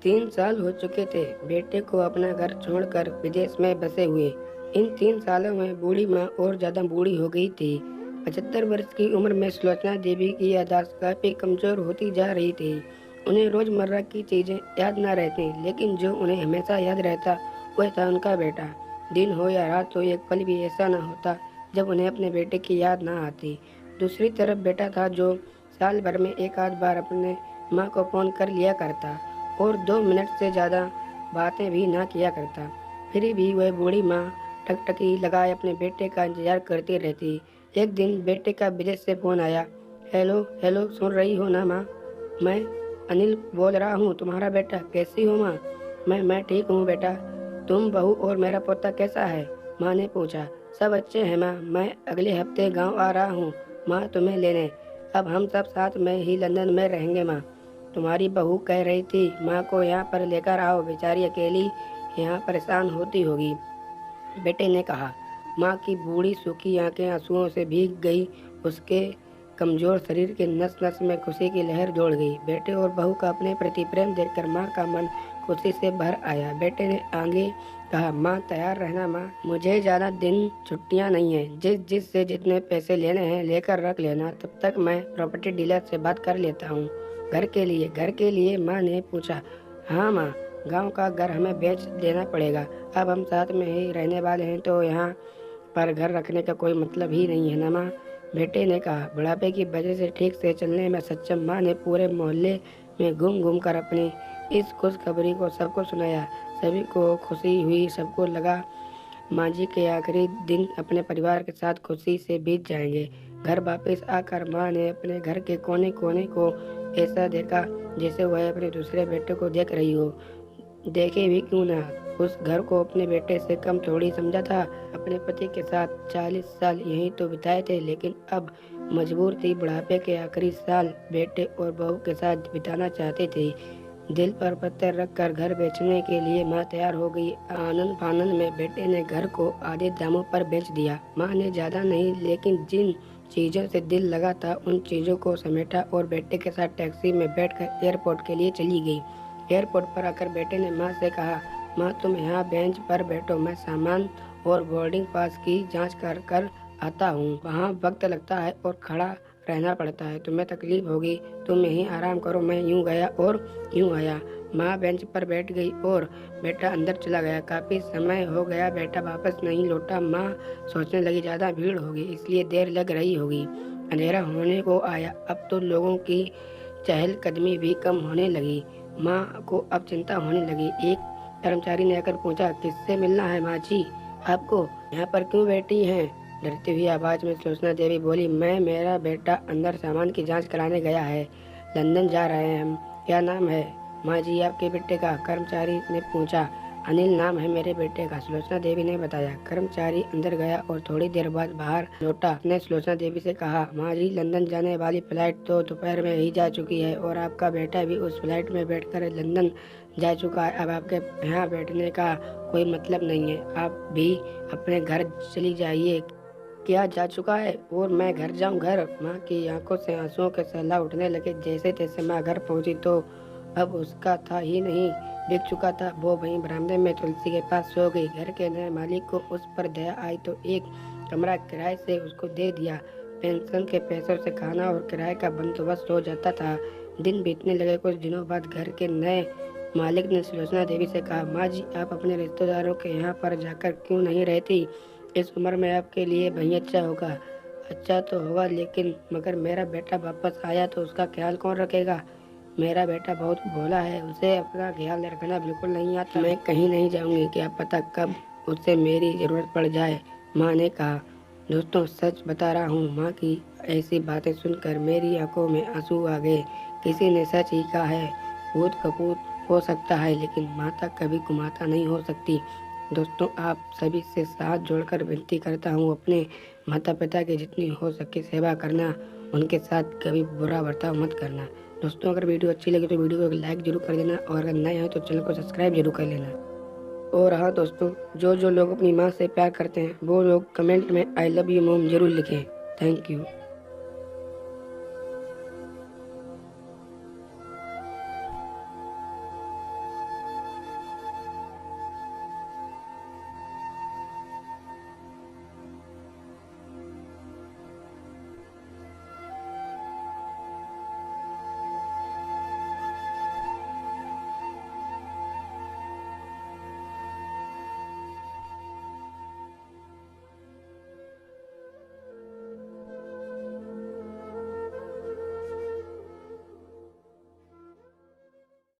3 साल हो चुके थे बेटे को अपना घर छोड़कर विदेश में बसे हुए। इन 3 सालों में बूढ़ी माँ और ज़्यादा बूढ़ी हो गई थी। 75 वर्ष की उम्र में सुलोचना देवी की याददाश्त काफ़ी कमज़ोर होती जा रही थी। उन्हें रोज़मर्रा की चीज़ें याद न रहती, लेकिन जो उन्हें हमेशा याद रहता वह था उनका बेटा। दिन हो या रात हो, एक पल भी ऐसा न होता जब उन्हें अपने बेटे की याद ना आती। दूसरी तरफ बेटा था जो साल भर में एक आध बार अपने माँ को फ़ोन कर लिया करता और 2 मिनट से ज़्यादा बातें भी ना किया करता। फिर भी वह बूढ़ी माँ टकटकी लगाए अपने बेटे का इंतज़ार करती रहती। एक दिन बेटे का विदेश से फ़ोन आया। हेलो हेलो, सुन रही हो ना माँ? मैं अनिल बोल रहा हूँ, तुम्हारा बेटा। कैसी हो माँ? मैं ठीक हूँ बेटा। तुम, बहू और मेरा पोता कैसा है? माँ ने पूछा। सब अच्छे हैं माँ, मैं अगले हफ्ते गाँव आ रहा हूँ माँ तुम्हें लेने। अब हम सब साथ में ही लंदन में रहेंगे माँ। तुम्हारी बहू कह रही थी माँ को यहाँ पर लेकर आओ, बेचारी अकेली यहाँ परेशान होती होगी, बेटे ने कहा। माँ की बूढ़ी सूखी आंखें आंसुओं से भीग गई। उसके कमजोर शरीर के नस नस में खुशी की लहर दौड़ गई। बेटे और बहू का अपने प्रति प्रेम देखकर माँ का मन खुशी से भर आया। बेटे ने आगे कहा, माँ तैयार रहना माँ, मुझे ज़्यादा दिन छुट्टियाँ नहीं हैं। जिस से जितने पैसे लेने हैं लेकर रख लेना, तब तक मैं प्रॉपर्टी डीलर से बात कर लेता हूँ। घर के लिए माँ ने पूछा। हाँ माँ, गांव का घर हमें बेच देना पड़ेगा। अब हम साथ में ही रहने वाले हैं तो यहाँ पर घर रखने का कोई मतलब ही नहीं है ना माँ, बेटे ने कहा। बुढ़ापे की वजह से ठीक से चलने में सक्षम माँ ने पूरे मोहल्ले में घूम घूम कर अपनी इस खुशखबरी को सबको सुनाया। सभी को खुशी हुई। सबको लगा माँ जी के आखिरी दिन अपने परिवार के साथ खुशी से बीत जाएंगे। घर वापस आकर माँ ने अपने घर के कोने कोने को ऐसा देखा जैसे वह अपने दूसरे बेटे को देख रही हो। देखे भी क्यों ना, उस घर को अपने बेटे से कम थोड़ी समझा था। अपने पति के साथ 40 साल यहीं तो बिताए थे, लेकिन अब मजबूर थी। बुढ़ापे के आखिरी साल बेटे और बहू के साथ बिताना चाहती थी। दिल पर पत्थर रखकर घर बेचने के लिए माँ तैयार हो गई। आनंद फानंद में बेटे ने घर को आधे दामों पर बेच दिया। माँ ने ज़्यादा नहीं, लेकिन जिन चीज़ों से दिल लगा था उन चीज़ों को समेटा और बेटे के साथ टैक्सी में बैठकर एयरपोर्ट के लिए चली गई। एयरपोर्ट पर आकर बेटे ने माँ से कहा, माँ तुम यहाँ बेंच पर बैठो, मैं सामान और बोर्डिंग पास की जांच कर कर आता हूँ। वहाँ वक्त लगता है और खड़ा रहना पड़ता है, तुम्हें तकलीफ होगी, तुम यहीं आराम करो। मैं यूँ गया और यूँ आया। माँ बेंच पर बैठ गई और बेटा अंदर चला गया। काफ़ी समय हो गया बेटा वापस नहीं लौटा। माँ सोचने लगी ज़्यादा भीड़ होगी इसलिए देर लग रही होगी। अंधेरा होने को आया। अब तो लोगों की चहलकदमी भी कम होने लगी। माँ को अब चिंता होने लगी। एक कर्मचारी ने आकर पूछा, किससे मिलना है माँ जी आपको? यहाँ पर क्यों बैठी हैं? डरती हुई आवाज़ में सुलोचना देवी बोली, मेरा बेटा अंदर सामान की जांच कराने गया है, लंदन जा रहे हैं हम। क्या नाम है माँ जी आपके बेटे का? कर्मचारी ने पूछा। अनिल नाम है मेरे बेटे का, सुलोचना देवी ने बताया। कर्मचारी अंदर गया और थोड़ी देर बाद बाहर लौटा। उसने सुलोचना देवी से कहा, माँ जी लंदन जाने वाली फ्लाइट तो दोपहर में ही जा चुकी है और आपका बेटा भी उस फ्लाइट में बैठकर लंदन जा चुका है। अब आपके यहाँ बैठने का कोई मतलब नहीं है, आप भी अपने घर चली जाइए। क्या जा चुका है और मैं घर जाऊं? घर? माँ की आंखों से आंसुओं के सैलाब उठने लगे। जैसे तैसे माँ घर पहुंची तो अब उसका था ही नहीं, बिक चुका था। वो वहीं बरामदे में तुलसी के पास सो गई। घर के नए मालिक को उस पर दया आई तो एक कमरा किराए से उसको दे दिया। पेंशन के पैसों से खाना और किराए का बंदोबस्त हो जाता था। दिन बीतने लगे। कुछ दिनों बाद घर के नए मालिक ने सुलोचना देवी से कहा, माँ जी आप अपने रिश्तेदारों के यहाँ पर जाकर क्यों नहीं रहती? इस उम्र में आपके लिए वही अच्छा होगा। अच्छा तो होगा, लेकिन मगर मेरा बेटा वापस आया तो उसका ख्याल कौन रखेगा? मेरा बेटा बहुत भोला है, उसे अपना ख्याल रखना बिल्कुल नहीं आता। मैं कहीं नहीं जाऊंगी, क्या पता कब उसे मेरी ज़रूरत पड़ जाए, माँ ने कहा। दोस्तों सच बता रहा हूँ, माँ की ऐसी बातें सुनकर मेरी आंखों में आंसू आ गए। किसी ने सच ही कहा है, भूत कपूत हो सकता है लेकिन माता कभी कुमाता नहीं हो सकती। दोस्तों आप सभी से हाथ जोड़कर विनती करता हूँ, अपने माता पिता की जितनी हो सके सेवा करना, उनके साथ कभी बुरा बर्ताव मत करना। दोस्तों अगर वीडियो अच्छी लगी तो वीडियो को एक लाइक जरूर कर देना और अगर नए हैं तो चैनल को सब्सक्राइब जरूर कर लेना। और हाँ दोस्तों, जो लोग अपनी माँ से प्यार करते हैं वो लोग कमेंट में आई लव यू मॉम जरूर लिखें। Thank you.